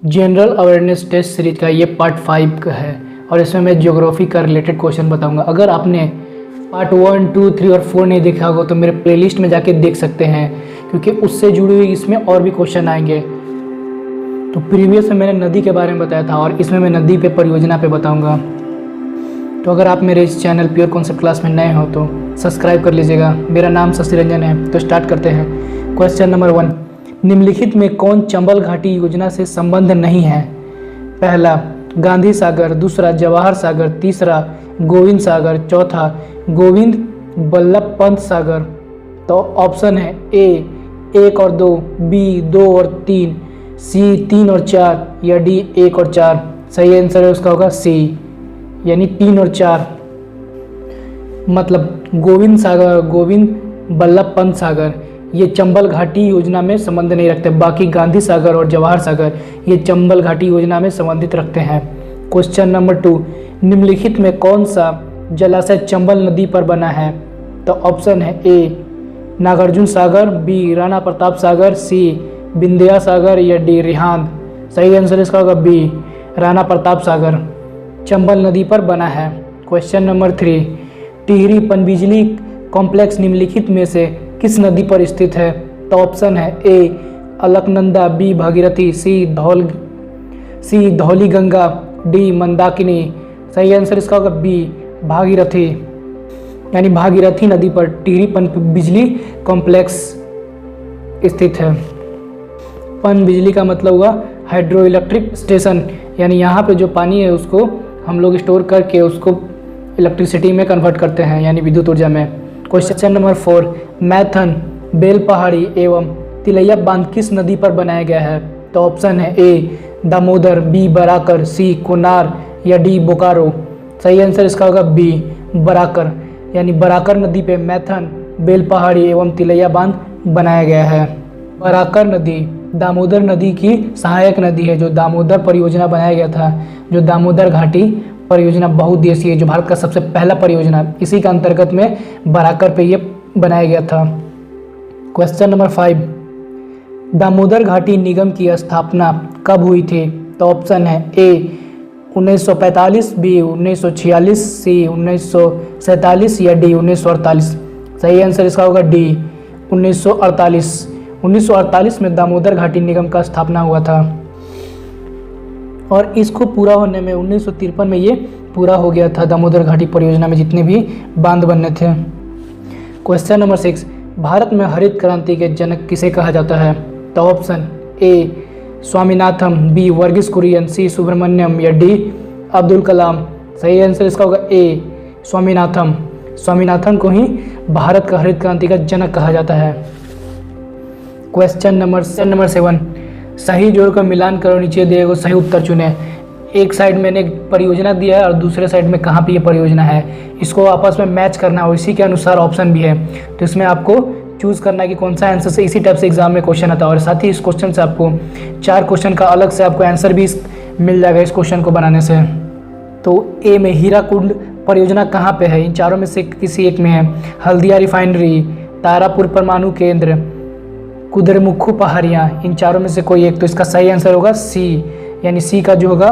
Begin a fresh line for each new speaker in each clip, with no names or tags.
General awareness test series का ये part 5 का है और इसमें मैं ज्योग्राफी का रिलेटेड क्वेश्चन बताऊंगा। अगर आपने पार्ट 1, 2, 3 और 4 नहीं देखा होगा तो मेरे प्लेलिस्ट में जाके देख सकते हैं, क्योंकि उससे जुड़ी हुई इसमें और भी क्वेश्चन आएंगे। तो प्रीवियस में मैंने नदी के बारे में बताया था और इसमें मैं नदी पे परियोजना पे बताऊंगा। तो अगर आप मेरे इस चैनल प्योर कॉन्सेप्ट क्लास में नए हो तो सब्सक्राइब कर लीजिएगा। मेरा नाम शशि रंजन है। तो स्टार्ट करते हैं। क्वेश्चन नंबर 1, निम्नलिखित में कौन चंबल घाटी योजना से संबंध नहीं है? पहला गांधी सागर, दूसरा जवाहर सागर, तीसरा गोविंद सागर, चौथा गोविंद बल्लभ पंत सागर। तो ऑप्शन है ए 1 और 2, बी 2 और 3, सी 3 और 4 या डी 1 और 4। सही आंसर है उसका होगा सी, यानी 3 और 4। मतलब गोविंद सागर, गोविंद बल्लभ पंत सागर ये चंबल घाटी योजना में संबंध नहीं रखते। बाकी गांधी सागर और जवाहर सागर ये चंबल घाटी योजना में संबंधित रखते हैं। क्वेश्चन नंबर 2, निम्नलिखित में कौन सा जलाशय चंबल नदी पर बना है? तो ऑप्शन है ए नागार्जुन सागर, बी राणा प्रताप सागर, सी विंध्या सागर या डी रिहांद। सही आंसर इसका होगा बी राणा प्रताप सागर चंबल नदी पर बना है। क्वेश्चन नंबर 3, टिहरी पनबिजली कॉम्प्लेक्स निम्नलिखित में से किस नदी पर स्थित है? तो ऑप्शन है ए अलकनंदा, बी भागीरथी, सी धौली गंगा, डी मंदाकिनी। सही आंसर इसका होगा बी भागीरथी, यानी भागीरथी नदी पर टिहरी पनबिजली कॉम्प्लेक्स स्थित है। पनबिजली का मतलब हुआ हाइड्रो इलेक्ट्रिक स्टेशन, यानी यहाँ पे जो पानी है उसको हम लोग स्टोर करके उसको इलेक्ट्रिसिटी में कन्वर्ट करते हैं, यानी विद्युत ऊर्जा में। क्वेश्चन नंबर 4, मैथन, बेल पहाड़ी एवं तिलैया बांध किस नदी पर बनाया गया है? तो ऑप्शन है ए दामोदर, बी बराकर, सी कोनार या डी बोकारो। सही आंसर इसका होगा बी बराकर, यानी बराकर नदी पे मैथन, बेल पहाड़ी एवं तिलैया बांध बनाया गया है। बराकर नदी दामोदर नदी की सहायक नदी है। जो दामोदर परियोजना बनाया गया था, जो दामोदर घाटी परियोजना बहुउद्देशीय है, जो भारत का सबसे पहला परियोजना, इसी के अंतर्गत में बराकर पे ये बनाया गया था। क्वेश्चन नंबर 5, दामोदर घाटी निगम की स्थापना कब हुई थी? तो ऑप्शन है ए 1945, बी 1946, सी 1947 या डी 1948। सही आंसर इसका होगा डी 1948। 1948 में दामोदर घाटी निगम का स्थापना हुआ था और इसको पूरा होने में 1953 में ये पूरा हो गया था। दामोदर घाटी परियोजना में जितने भी बांध बनने थे। क्वेश्चन नंबर 6, भारत में हरित क्रांति के जनक किसे कहा जाता है? तो option A Swaminathan, B Varghese Kurien, C Subramaniam या डी अब्दुल कलाम। सही आंसर इसका होगा ए स्वामीनाथन। स्वामीनाथन को ही भारत का हरित क्रांति का जनक कहा जाता है। क्वेश्चन नंबर 7, सही जोड़ का मिलान करो, नीचे दिए गए सही उत्तर चुने। एक साइड मैंने परियोजना दिया है और दूसरे साइड में कहाँ पे ये परियोजना है, इसको आपस में मैच करना है और इसी के अनुसार ऑप्शन भी है। तो इसमें आपको चूज़ करना है कि कौन सा आंसर से। इसी टाइप से एग्जाम में क्वेश्चन आता है और साथ ही इस क्वेश्चन से आपको 4 क्वेश्चन का अलग से आपको आंसर भी मिल जाएगा इस क्वेश्चन को बनाने से। तो ए में हीराकुंड परियोजना कहाँ पे है? इन चारों में से किसी एक में है। हल्दिया रिफाइनरी, तारापुर परमाणु केंद्र, कुद्रेमुखू पहाड़ियाँ, इन चारों में से कोई एक। तो इसका सही आंसर होगा सी, यानी सी का जो होगा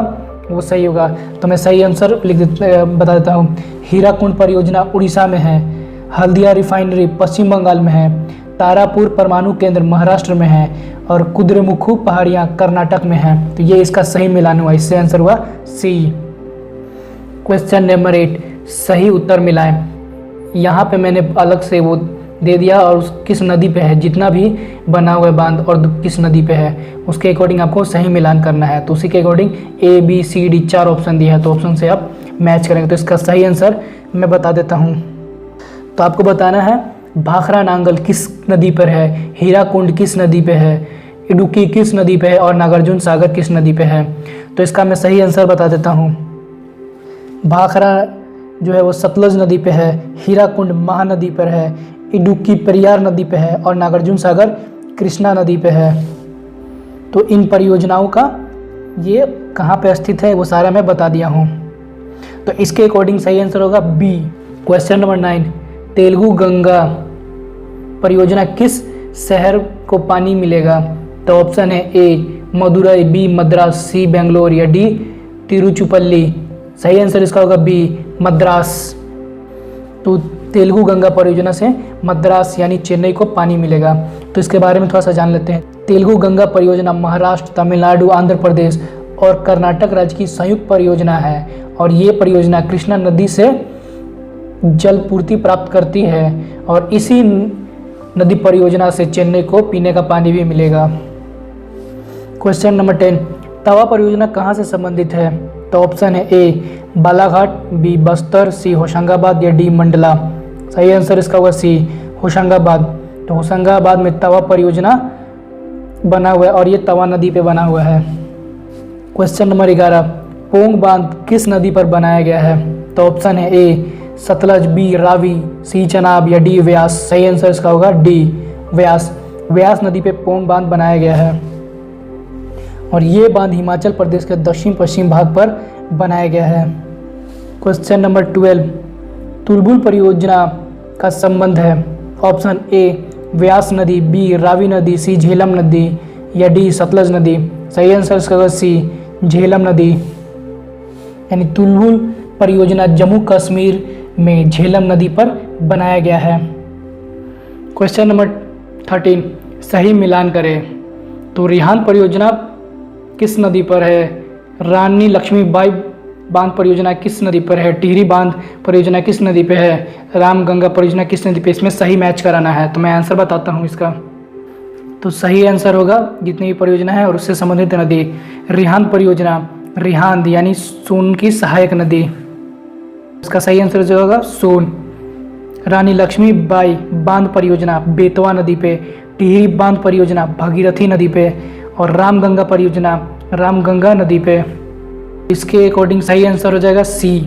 वो सही होगा। तो मैं सही आंसर बता देता हूँ। हीराकुंड परियोजना उड़ीसा में है, हल्दिया रिफाइनरी पश्चिम बंगाल में है, तारापुर परमाणु केंद्र महाराष्ट्र में है और कुद्रेमुखू पहाड़ियाँ कर्नाटक में है। तो ये इसका सही मिलान हुआ, इससे आंसर हुआ सी। क्वेश्चन नंबर 8, सही उत्तर मिलाएं। यहाँ पे मैंने अलग से वो दे दिया और किस नदी पे है, जितना भी बना हुआ है बांध और किस नदी पे है उसके अकॉर्डिंग आपको सही मिलान करना है। तो उसी के according A B C D 4 option दिया है, तो ऑप्शन से आप मैच करेंगे। तो इसका सही आंसर मैं बता देता हूँ। तो आपको बताना है भाखरा नांगल किस नदी पर है, हीराकुंड किस नदी पे है, इडुक्की किस नदी पे है और नागार्जुन सागर किस नदी पे है। तो इसका मैं सही आंसर बता देता हूँ। भाखरा जो है वो सतलज नदी पे है, हीराकुंड महानदी पर है, इडुक्की पेरियार नदी पे है और नागार्जुन सागर कृष्णा नदी पे है। तो इन परियोजनाओं का ये कहाँ पे स्थित है वो सारा मैं बता दिया हूँ। तो इसके अकॉर्डिंग सही आंसर होगा B. Question number 9, Telugu Ganga परियोजना किस शहर को पानी मिलेगा? तो ऑप्शन है A Madurai, B Madras, C Bangalore या डी तिरुचुपल्ली। सही आंसर इसका होगा बी मद्रास। तो तेलुगु गंगा परियोजना से मद्रास यानी चेन्नई को पानी मिलेगा। तो इसके बारे में थोड़ा सा जान लेते हैं। तेलुगु गंगा परियोजना महाराष्ट्र, तमिलनाडु, आंध्र प्रदेश और कर्नाटक राज्य की संयुक्त परियोजना है और ये परियोजना कृष्णा नदी से जल पूर्ति प्राप्त करती है और इसी नदी परियोजना से चेन्नई को पीने का पानी भी मिलेगा। क्वेश्चन नंबर 10, तवा परियोजना कहाँ से संबंधित है? तो ऑप्शन है ए बालाघाट, बी बस्तर, सी होशंगाबाद या डी मंडला। सही आंसर इसका होगा सी होशंगाबाद। तो होशंगाबाद में तवा परियोजना बना हुआ है और ये तवा नदी पे बना हुआ है। क्वेश्चन नंबर 11, पोंग बांध किस नदी पर बनाया गया है? तो ऑप्शन है ए सतलज, बी रावी, सी चनाब या डी व्यास। सही आंसर इसका होगा डी व्यास। व्यास नदी पे पोंग बांध बनाया गया है और ये बांध हिमाचल प्रदेश के दक्षिण पश्चिम भाग पर बनाया गया है। क्वेश्चन नंबर 12, तुलबुल परियोजना का संबंध है? ऑप्शन ए व्यास नदी, बी रावी नदी, सी झेलम नदी या डी सतलज नदी। सही आंसर इसका होगा सी झेलम नदी। यानी तुलबुल परियोजना जम्मू कश्मीर में झेलम नदी पर बनाया गया है। क्वेश्चन नंबर 13, सही मिलान करें। तो रिहांद परियोजना किस नदी पर है? रानी लक्ष्मीबाई बांध परियोजना किस नदी पर है? टिहरी बांध परियोजना किस नदी पे है? राम गंगा परियोजना किस नदी पे? इसमें सही मैच कराना है। तो मैं आंसर बताता हूँ इसका। तो सही आंसर होगा जितनी भी परियोजना है और उससे संबंधित नदी। रिहांद परियोजना, रिहांद यानी सोन की सहायक नदी, इसका सही आंसर जो होगा सोन। रानी लक्ष्मीबाई बांध परियोजना बेतवा नदी पे, टिहरी बांध परियोजना भागीरथी नदी पे और रामगंगा परियोजना रामगंगा नदी पे। इसके अकॉर्डिंग सही आंसर हो जाएगा C.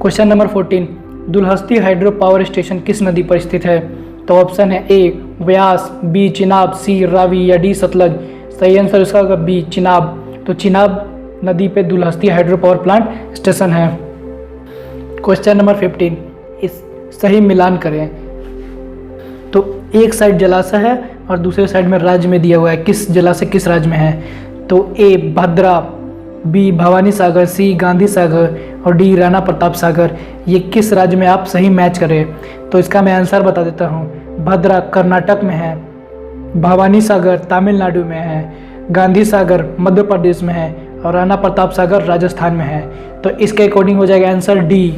Question number 14, Dulhasti hydro power station किस नदी पर स्थित है? तो ऑप्शन है A Beas, B Chenab, C Ravi या डी सतलज। सही आंसर इसका होगा बी चिनाब। तो चिनाब नदी पे Dulhasti hydro power plant station है। क्वेश्चन नंबर 15, इस सही मिलान करें। तो एक साइड जलाशय है और दूसरे साइड में राज्य में दिया हुआ है, किस जलाशय किस राज्य में है? तो ए भद्रा, बी भवानी सागर, सी गांधी सागर और डी राणा प्रताप सागर। ये किस राज्य में आप सही मैच करें? तो इसका मैं आंसर बता देता हूँ। भद्रा कर्नाटक में है, भवानी सागर तमिलनाडु में है, गांधी सागर मध्य प्रदेश में है और राणा प्रताप सागर राजस्थान में है। तो इसके अकॉर्डिंग हो जाएगा आंसर डी।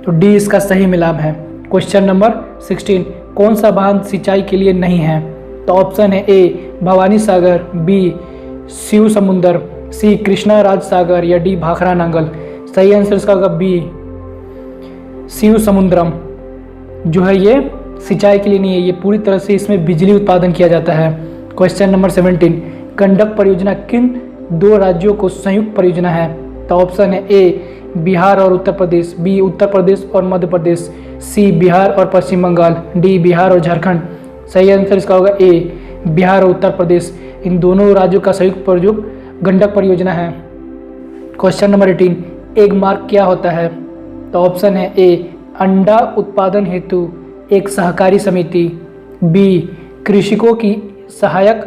तो डी इसका सही मिलान है। क्वेश्चन नंबर 16, कौन सा बांध सिंचाई के लिए नहीं है? तो ऑप्शन है ए भवानी सागर, बी शिव समुंदर, सी कृष्णा राज सागर या डी भाखड़ा नांगल। सही आंसर इसका होगा बी शिव समुद्रम। जो है ये सिंचाई के लिए नहीं है, ये पूरी तरह से इसमें बिजली उत्पादन किया जाता है। क्वेश्चन नंबर 17, गंडक परियोजना किन दो राज्यों को संयुक्त परियोजना है? तो ऑप्शन है ए बिहार और उत्तर प्रदेश, बी उत्तर प्रदेश और मध्य प्रदेश, सी बिहार और पश्चिम बंगाल, डी बिहार और झारखंड। सही आंसर इसका होगा ए बिहार और उत्तर प्रदेश। इन दोनों राज्यों का संयुक्त प्रयोग गंडक परियोजना है। क्वेश्चन नंबर 18, एग मार्क क्या होता है? तो ऑप्शन है ए अंडा उत्पादन हेतु एक सहकारी समिति, बी कृषकों की सहायक,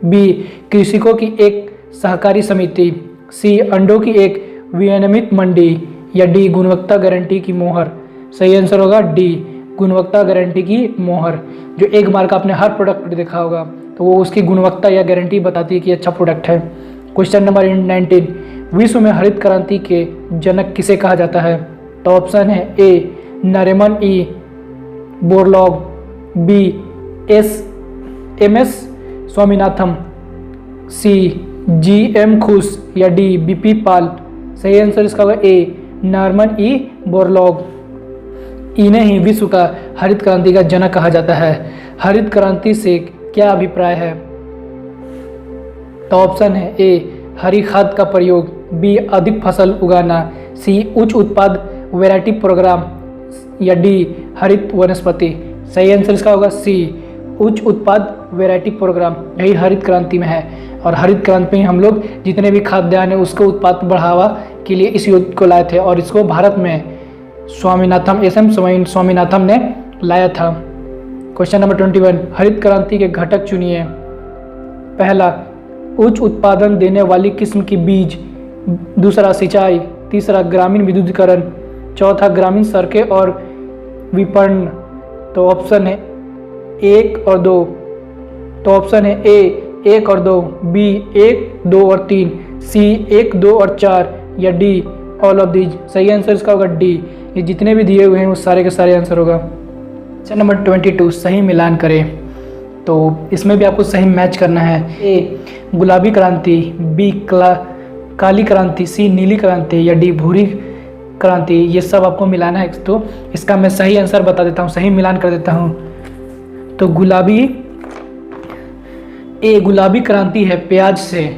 बी कृषकों की एक सहकारी समिति, सी अंडों की एक विनियमित मंडी या डी गुणवत्ता गारंटी की मोहर। सही आंसर होगा डी गुणवत्ता गारंटी की मोहर। जो एग मार्क आपने हर प्रोडक्ट पर देखा होगा तो वो उसकी गुणवत्ता या गारंटी बताती है कि अच्छा प्रोडक्ट है। क्वेश्चन नंबर 19, विश्व में हरित क्रांति के जनक किसे कहा जाता है? तो ऑप्शन है A Norman E Borlaug, B S Swaminathan, C G M. Khush या डी बी.पी. पाल। सही आंसर इसका होगा ए नॉर्मन ई बोरलॉग। इन्हें ही विश्व का हरित क्रांति का जनक कहा जाता है। हरित क्रांति से क्या अभिप्राय है? तो ऑप्शन है ए हरी खाद का प्रयोग, बी अधिक फसल उगाना, सी उच्च उत्पाद वैरायटी प्रोग्राम या डी हरित वनस्पति। सही आंसर इसका होगा सी उच्च उत्पाद वैरायटी प्रोग्राम। यही हरित क्रांति में है और हरित क्रांति में हम लोग जितने भी खाद्यान्न है उसको उत्पाद बढ़ावा के लिए इस योजना को लाए थे और इसको भारत में स्वामीनाथन एस.एम. स्वामीनाथन ने लाया था। क्वेश्चन नंबर 21, हरित क्रांति के घटक चुनिए। पहला, उच्च उत्पादन देने वाली किस्म की बीज। दूसरा, सिंचाई। तीसरा, ग्रामीण विद्युतीकरण। चौथा, ग्रामीण सड़कें और विपणन। तो ऑप्शन है 1 और 2। तो ऑप्शन है ए 1 और 2, बी 1, 2 और 3, सी 1, 2 और 4 या डी ऑल ऑफ दीज। सही आंसर इसका होगा डी। ये जितने भी दिए हुए हैं वो सारे के सारे आंसर होगा। क्वेश्चन नंबर 22, सही मिलान करें। तो इसमें भी आपको सही मैच करना है। ए गुलाबी क्रांति, बी काली क्रांति, सी नीली क्रांति या डी भूरी क्रांति। ये सब आपको मिलाना है। तो इसका मैं सही आंसर बता देता हूँ, सही मिलान कर देता हूँ। तो गुलाबी क्रांति है प्याज से,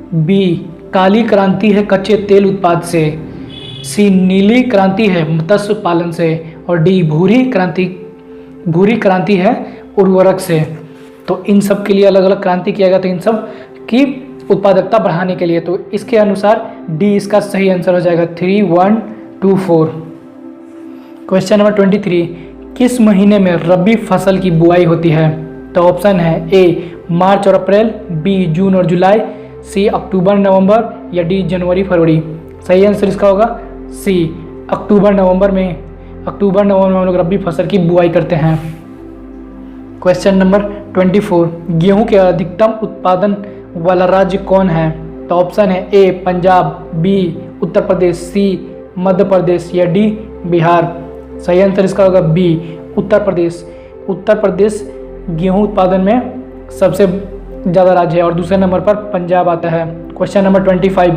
बी काली क्रांति है कच्चे तेल उत्पाद से, सी नीली क्रांति है मत्स्य पालन से और डी भूरी क्रांति है उर्वरक से। तो इन सब के लिए अलग अलग क्रांति किया गया, तो इन सब की उत्पादकता बढ़ाने के लिए। तो इसके अनुसार डी इसका सही आंसर हो जाएगा 3, 1, 2, 4। क्वेश्चन नंबर 23, किस महीने में रबी फसल की बुआई होती है? तो ऑप्शन है ए मार्च और अप्रैल, बी जून और जुलाई, सी अक्टूबर नवंबर या डी जनवरी फरवरी। सही आंसर इसका होगा सी अक्टूबर नवंबर में हम लोग रबी फसल की बुआई करते हैं। क्वेश्चन नंबर 24, गेहूं के अधिकतम उत्पादन वाला राज्य कौन है? तो ऑप्शन है ए पंजाब, बी उत्तर प्रदेश, सी मध्य प्रदेश या डी बिहार। सही आंसर इसका होगा बी उत्तर प्रदेश। उत्तर प्रदेश गेहूं उत्पादन में सबसे ज़्यादा राज्य है और दूसरे नंबर पर पंजाब आता है। क्वेश्चन नंबर 25,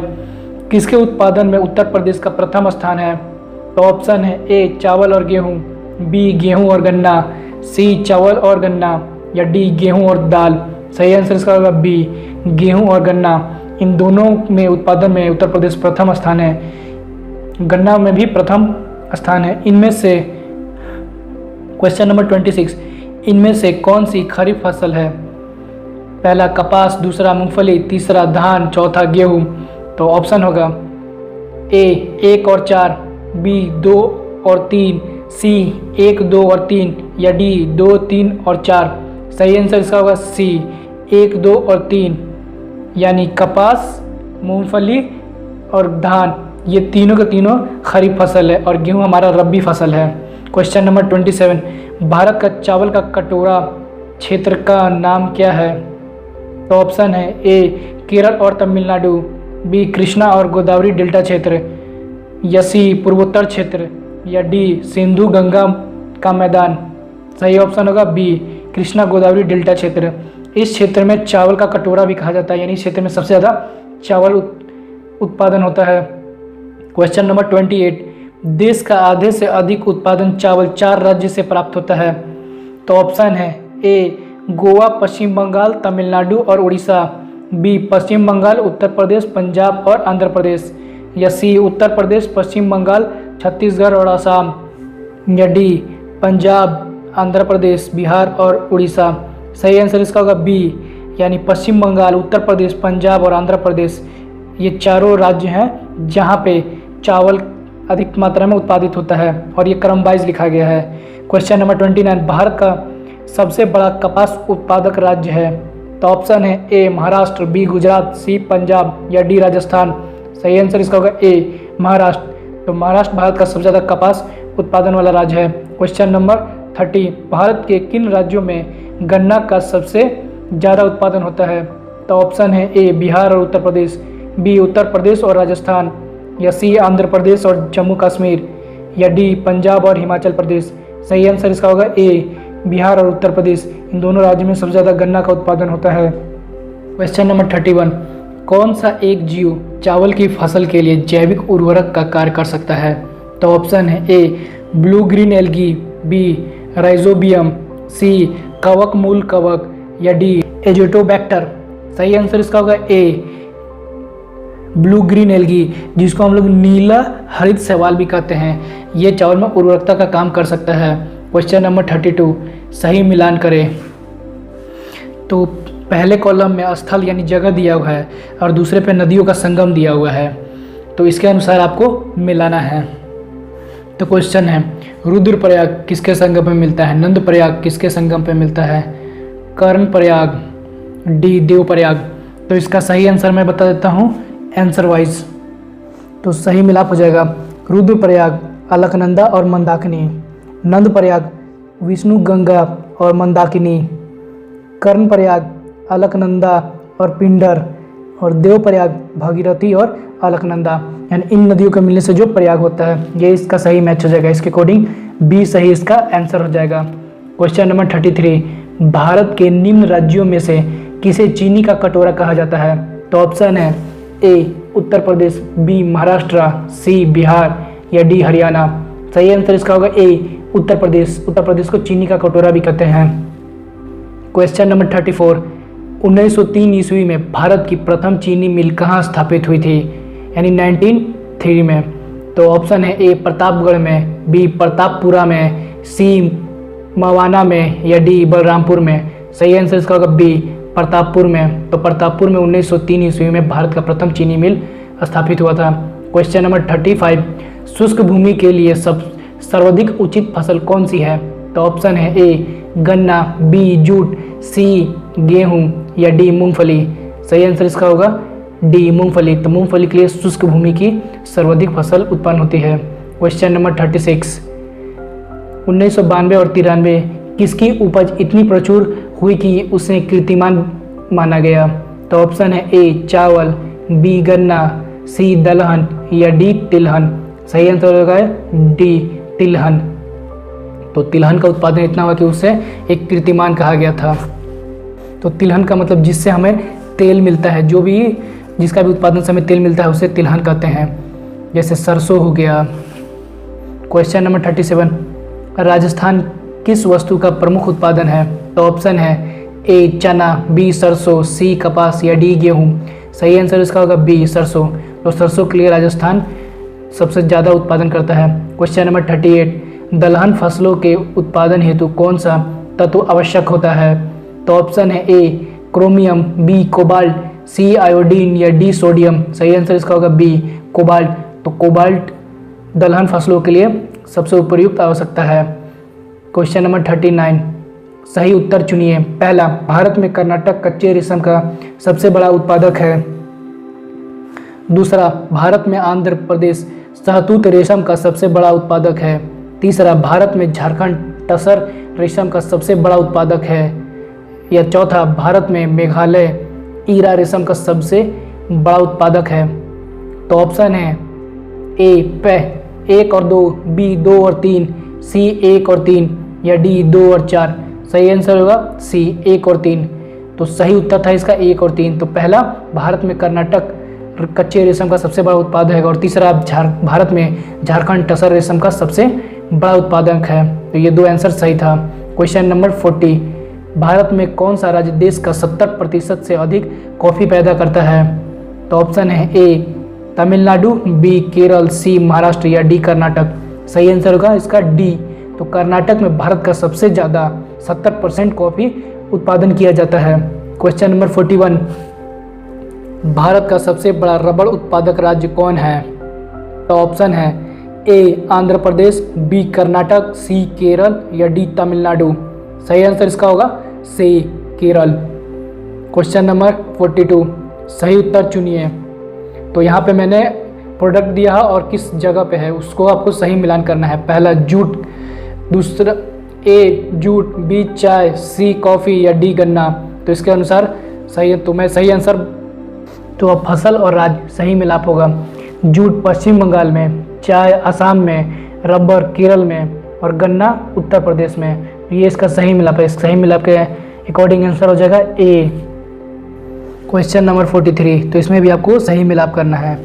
किसके उत्पादन में उत्तर प्रदेश का प्रथम स्थान है? तो ऑप्शन है ए चावल और गेहूं, बी गेहूं और गन्ना, सी चावल और गन्ना या डी गेहूं और दाल। सही आंसर इसका होगा बी गेहूं और गन्ना। इन दोनों में उत्पादन में उत्तर प्रदेश प्रथम स्थान है, गन्ना में भी प्रथम स्थान है। इनमें से क्वेश्चन नंबर 26, इनमें से कौन सी खरीफ फसल है? पहला कपास, दूसरा मूंगफली, तीसरा धान, चौथा गेहूं। तो ऑप्शन होगा ए 1 और 4, बी 2 और 3, सी 1, 2 और 3 या डी 2, 3 और 4। सही आंसर इसका होगा सी 1, 2 और 3, यानी कपास, मूंगफली और धान ये तीनों के तीनों खरीफ फसल है और गेहूं हमारा रबी फसल है। क्वेश्चन नंबर 27, भारत का चावल का कटोरा क्षेत्र का नाम क्या है? तो ऑप्शन है ए केरल और तमिलनाडु, बी कृष्णा और गोदावरी डेल्टा क्षेत्र या सी पूर्वोत्तर क्षेत्र या डी सिंधु गंगा का मैदान। सही ऑप्शन होगा बी कृष्णा गोदावरी डेल्टा क्षेत्र। इस क्षेत्र में चावल का कटोरा भी कहा जाता है, यानी इस क्षेत्र में सबसे ज़्यादा चावल उत्पादन होता है। क्वेश्चन नंबर 28, देश का आधे से अधिक उत्पादन चावल 4 राज्य से प्राप्त होता है। तो ऑप्शन है ए गोवा, पश्चिम बंगाल, तमिलनाडु और उड़ीसा, बी पश्चिम बंगाल, उत्तर प्रदेश, पंजाब और आंध्र प्रदेश या सी उत्तर प्रदेश, पश्चिम बंगाल, छत्तीसगढ़ और असम या डी पंजाब, आंध्र प्रदेश, बिहार और उड़ीसा। सही आंसर इसका होगा बी, यानी पश्चिम बंगाल, उत्तर प्रदेश, पंजाब और आंध्र प्रदेश ये चारों राज्य हैं जहाँ पे चावल अधिक मात्रा में उत्पादित होता है और ये क्रम वाइज लिखा गया है। क्वेश्चन नंबर 29, भारत का सबसे बड़ा कपास उत्पादक राज्य है। तो ऑप्शन है ए महाराष्ट्र, बी गुजरात, सी पंजाब या डी राजस्थान। सही आंसर इसका होगा ए महाराष्ट्र। तो महाराष्ट्र भारत का सबसे ज़्यादा कपास उत्पादन वाला राज्य है। क्वेश्चन नंबर 30, भारत के किन राज्यों में गन्ना का सबसे ज़्यादा उत्पादन होता है? तो ऑप्शन है ए बिहार और उत्तर प्रदेश, बी उत्तर प्रदेश और राजस्थान या सी आंध्र प्रदेश और जम्मू कश्मीर या डी पंजाब और हिमाचल प्रदेश। सही आंसर इसका होगा ए बिहार और उत्तर प्रदेश। इन दोनों राज्यों में सबसे ज़्यादा गन्ना का उत्पादन होता है। क्वेश्चन नंबर 31, कौन सा एक जीव चावल की फसल के लिए जैविक उर्वरक का कार्य कर सकता है? तो ऑप्शन है A blue green algae, B rhizobium, C कवक मूल कवक या डी एजोटोबैक्टर। सही आंसर इसका होगा ए ब्लू ग्रीन एल्गी, जिसको हम लोग नीला हरित शैवाल भी कहते हैं। ये चावल में उर्वरकता का काम कर सकता है। क्वेश्चन नंबर 32, सही मिलान करें। तो पहले कॉलम में स्थल यानी जगह दिया हुआ है और दूसरे पे नदियों का संगम दिया हुआ है, तो इसके अनुसार आपको मिलाना है। तो क्वेश्चन है, रुद्रप्रयाग किसके संगम में मिलता है? नंदप्रयाग किसके संगम पे मिलता है? कर्णप्रयाग, डी देवप्रयाग। तो इसका सही आंसर मैं बता देता हूँ आंसर वाइज। तो सही मिलाप हो जाएगा रुद्रप्रयाग अलकनंदा और मंदाकिनी, नंदप्रयाग विष्णु गंगा और मंदाकिनी, कर्णप्रयाग अलकनंदा और पिंडर, और देवप्रयाग भागीरथी और अलकनंदा। यानी इन नदियों के मिलने से जो प्रयाग होता है, ये इसका सही मैच हो जाएगा। इसके अकॉर्डिंग बी सही इसका आंसर हो जाएगा। क्वेश्चन नंबर 33, भारत के निम्न राज्यों में से किसे चीनी का कटोरा कहा जाता है? तो ऑप्शन है ए उत्तर प्रदेश, बी महाराष्ट्र, सी बिहार या डी हरियाणा। सही आंसर इसका होगा ए उत्तर प्रदेश। उत्तर प्रदेश को चीनी का कटोरा भी कहते हैं। क्वेश्चन नंबर 34, 1903 ईस्वी में भारत की प्रथम चीनी मिल कहाँ स्थापित हुई थी? यानी 1903 में। तो ऑप्शन है ए प्रतापगढ़ में, बी प्रतापपुरा में, सी मवाना में या डी बलरामपुर में। सही आंसर इसका होगा बी प्रतापपुर में। तो प्रतापपुर में 1903 ईस्वी में भारत का प्रथम चीनी मिल स्थापित हुआ था। क्वेश्चन नंबर 35, शुष्क भूमि के लिए सर्वाधिक उचित फसल कौन सी है? तो ऑप्शन है ए गन्ना, बी जूट, सी गेहूं या डी मूंगफली। सही आंसर इसका होगा डी मूंगफली। तो मूंगफली के लिए शुष्क भूमि की सर्वाधिक फसल उत्पन्न होती है। क्वेश्चन नंबर 36, 1992 और 93 किसकी उपज इतनी प्रचुर हुई कि उसे कीर्तिमान माना गया? तो ऑप्शन है ए चावल, बी गन्ना, सी दलहन या डी तिलहन। सही आंसर होगा डी तिलहन। तो तिलहन का उत्पादन इतना हुआ कि उसे एक कीर्तिमान कहा गया था। तो तिलहन का मतलब जिससे हमें तेल मिलता है, जो भी जिसका भी उत्पादन से हमें तेल मिलता है उसे तिलहन कहते हैं। जैसे सरसों हो गया। क्वेश्चन नंबर 37, राजस्थान किस वस्तु का प्रमुख उत्पादन है? तो ऑप्शन है ए चना, बी सरसों, सी कपास या डी गेहूँ। सही आंसर इसका होगा बी सरसों। तो सरसों के लिए राजस्थान सबसे ज़्यादा उत्पादन करता है। क्वेश्चन नंबर 38, दलहन फसलों के उत्पादन हेतु कौन सा तत्व आवश्यक होता है? तो ऑप्शन है ए क्रोमियम, बी कोबाल्ट, सी आयोडीन या डी सोडियम। सही आंसर इसका होगा बी कोबाल्ट। तो कोबाल्ट दलहन फसलों के लिए सबसे उपयुक्त आवश्यकता है। क्वेश्चन नंबर 39, सही उत्तर चुनिए। पहला, भारत में कर्नाटक कच्चे रेशम का सबसे बड़ा उत्पादक है। दूसरा, भारत में आंध्र प्रदेश शहतूत रेशम का सबसे बड़ा उत्पादक है। तीसरा, भारत में झारखंड टसर रेशम का सबसे बड़ा उत्पादक है। या चौथा, भारत में मेघालय ईरा रेशम का सबसे बड़ा उत्पादक है। तो ऑप्शन है ए 1 और 2, बी 2 और 3, सी 1 और 3 या डी 2 और 4। सही आंसर होगा सी 1 और 3। तो सही उत्तर था इसका 1 और 3। तो पहला, भारत में कर्नाटक कच्चे रेशम का सबसे बड़ा उत्पादक है, और तीसरा भारत में झारखंड टसर रेशम का सबसे बड़ा उत्पादक है। तो ये दो आंसर सही था। क्वेश्चन नंबर 40, भारत में कौन सा राज्य देश का 70% से अधिक कॉफ़ी पैदा करता है? तो ऑप्शन है ए तमिलनाडु, बी केरल, सी महाराष्ट्र या डी कर्नाटक। सही आंसर होगा इसका डी। तो कर्नाटक में भारत का सबसे ज़्यादा 70% कॉफ़ी उत्पादन किया जाता है। क्वेश्चन नंबर 41, भारत का सबसे बड़ा रबड़ उत्पादक राज्य कौन है? तो ऑप्शन है ए आंध्र प्रदेश, बी कर्नाटक, सी केरल या डी तमिलनाडु। सही आंसर इसका होगा सी केरल। क्वेश्चन नंबर 42, सही उत्तर चुनिए। तो यहाँ पे मैंने प्रोडक्ट दिया है और किस जगह पे है उसको आपको सही मिलान करना है। पहला जूट, दूसरा ए जूट, बी चाय, सी कॉफ़ी या डी गन्ना। तो इसके अनुसार सही है। तो मैं सही आंसर, तो अब फसल और राज्य सही मिलाप होगा। जूट पश्चिम बंगाल में, चाय असम में, रबर केरल में और गन्ना उत्तर प्रदेश में। ये इसका सही मिलाप है। इस सही मिलाप के अकॉर्डिंग आंसर हो जाएगा ए। क्वेश्चन नंबर 43, तो इसमें भी आपको सही मिलाप करना है।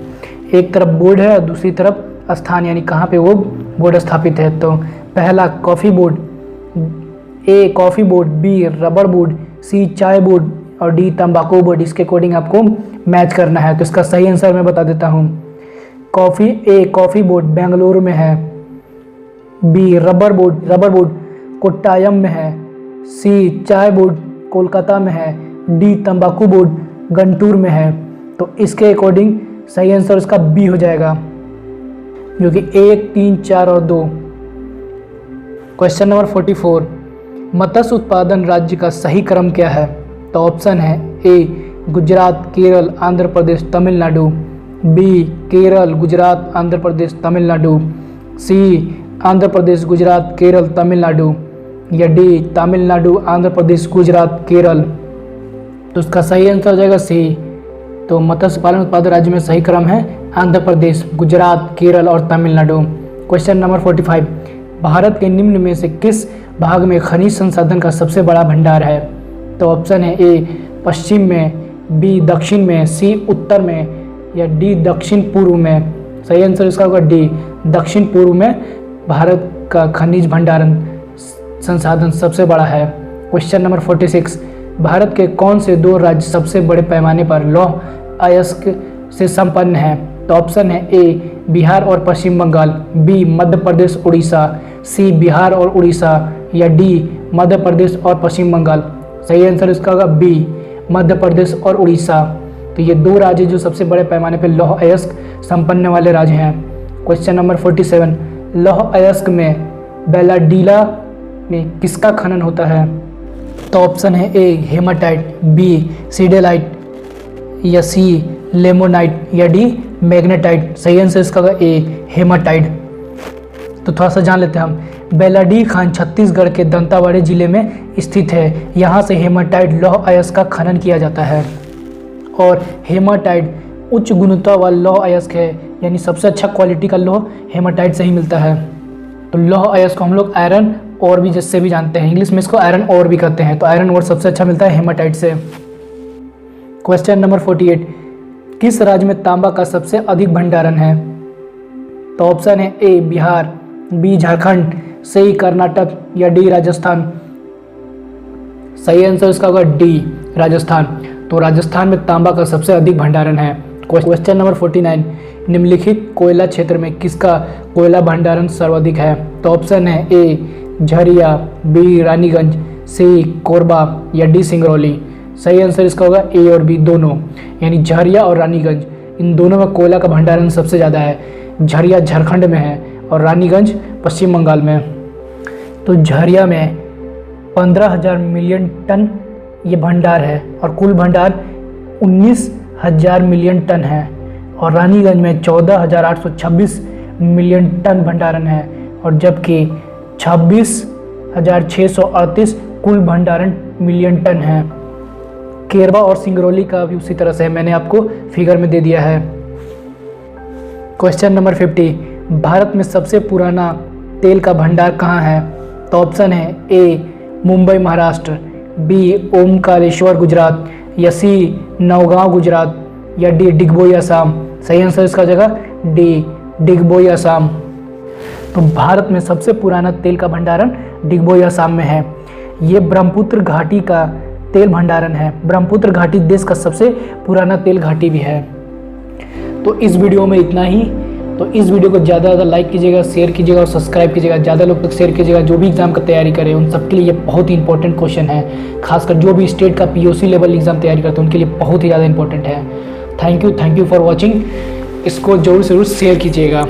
एक तरफ बोर्ड है और दूसरी तरफ स्थान, यानी कहाँ पे वो बोर्ड स्थापित है। तो पहला coffee board, A coffee board, B rubber board, C चाय बोर्ड और डी तंबाकू बोर्ड। इसके अकॉर्डिंग आपको मैच करना है। तो इसका सही आंसर मैं बता देता हूँ। कॉफ़ी बोर्ड बेंगलुरु में है, बी रबर बोर्ड कोट्टायम में है, सी चाय बोर्ड कोलकाता में है, डी तंबाकू बोर्ड गंटूर में है। तो इसके अकॉर्डिंग सही आंसर इसका बी हो जाएगा। जो कि 1, 3, 4 और 2। क्वेश्चन नंबर 44, मत्स्य उत्पादन राज्य का सही क्रम क्या है? तो ऑप्शन है ए गुजरात, केरल, आंध्र प्रदेश, तमिलनाडु, बी केरल, गुजरात, आंध्र प्रदेश, तमिलनाडु, सी आंध्र प्रदेश, गुजरात, केरल, तमिलनाडु, या डी तमिलनाडु, आंध्र प्रदेश, गुजरात, केरल। तो इसका सही आंसर हो जाएगा सी। तो मत्स्य पालन उत्पादन राज्य में सही क्रम है आंध्र प्रदेश, गुजरात, केरल और तमिलनाडु। क्वेश्चन नंबर 45, भारत के निम्न में से किस भाग में खनिज संसाधन का सबसे बड़ा भंडार है? तो ऑप्शन है ए पश्चिम में, बी दक्षिण में, सी उत्तर में, या डी दक्षिण पूर्व में। सही आंसर इसका होगा डी, दक्षिण पूर्व में भारत का खनिज भंडारण संसाधन सबसे बड़ा है। क्वेश्चन नंबर 46, भारत के कौन से 2 राज्य सबसे बड़े पैमाने पर लौह अयस्क से संपन्न है? तो ऑप्शन है ए बिहार और पश्चिम बंगाल, बी मध्य प्रदेश, उड़ीसा, सी बिहार और उड़ीसा, या डी मध्य प्रदेश और पश्चिम बंगाल। सही आंसर इसका होगा बी, मध्य प्रदेश और उड़ीसा। तो ये 2 राज्य जो सबसे बड़े पैमाने पर लौह अयस्क संपन्न वाले राज्य हैं। क्वेश्चन नंबर 47, लौह अयस्क में बेलाडीला में किसका खनन होता है? तो ऑप्शन है ए हेमाटाइट, बी सीडेलाइट, या सी लेमोनाइट, या डी मैग्नेटाइट। सही आंसर इसका होगा ए हेमाटाइट। तो थोड़ा सा जान लेते हैं हम। बेलाडी खान छत्तीसगढ़ के दंतावाड़े जिले में स्थित है। यहाँ से हेमाटाइट लौह अयस्क का खनन किया जाता है और हेमाटाइट उच्च गुणवत्ता वाला लौह अयस्क है, यानी सबसे अच्छा क्वालिटी का लौह हेमाटाइट से ही मिलता है। तो लौह अयस्क को हम लोग आयरन और भी जिससे भी जानते हैं, इंग्लिश में इसको आयरन और भी कहते हैं। तो आयरन और सबसे अच्छा मिलता है हेमाटाइट से। क्वेश्चन नंबर 48, किस राज्य में तांबा का सबसे अधिक भंडारण है? तो ऑप्शन है ए बिहार, बी झारखंड, सी कर्नाटक, या डी राजस्थान। सही आंसर इसका होगा डी राजस्थान। तो राजस्थान में तांबा का सबसे अधिक भंडारण है। क्वेश्चन नंबर 49, निम्नलिखित कोयला क्षेत्र में किसका कोयला भंडारण सर्वाधिक है? तो ऑप्शन है ए झरिया, बी रानीगंज, सी कोरबा, या डी सिंगरौली। सही आंसर इसका होगा ए और बी दोनों, यानी झरिया और रानीगंज, इन दोनों में कोयला का भंडारण सबसे ज़्यादा है। झरिया झारखंड में है और रानीगंज पश्चिम बंगाल में। तो झरिया में 15,000 मिलियन टन ये भंडार है और कुल भंडार 19,000 मिलियन टन है, और रानीगंज में 14,826 मिलियन टन भंडारण है, और जबकि 26,638 कुल भंडारण मिलियन टन है। केरबा और सिंगरौली का भी उसी तरह से मैंने आपको फिगर में दे दिया है। क्वेश्चन नंबर 50, भारत में सबसे पुराना तेल का भंडार कहाँ है? तो ऑप्शन है ए मुंबई महाराष्ट्र, बी ओमकारेश्वर गुजरात, या सी नौगांव गुजरात, या डी डिगबोई असम। सही आंसर इसका जगह डी डिगबोई असम। तो भारत में सबसे पुराना तेल का भंडारण डिगबोई असम में है। ये ब्रह्मपुत्र घाटी का तेल भंडारण है। ब्रह्मपुत्र घाटी देश का सबसे पुराना तेल घाटी भी है। तो इस वीडियो में इतना ही। तो इस वीडियो को ज़्यादा से ज़्यादा लाइक कीजिएगा, शेयर कीजिएगा और सब्सक्राइब कीजिएगा। ज़्यादा लोग तक शेयर कीजिएगा। जो भी एग्जाम का तैयारी करें उन सबके लिए ये बहुत ही इंपॉर्टेंट क्वेश्चन है। खासकर जो भी स्टेट का POC लेवल एग्जाम तैयारी करते हैं उनके लिए बहुत ही ज़्यादा इंपॉर्टेंट है। Thank you for watching. इसको जरूर से जरूर शेयर कीजिएगा।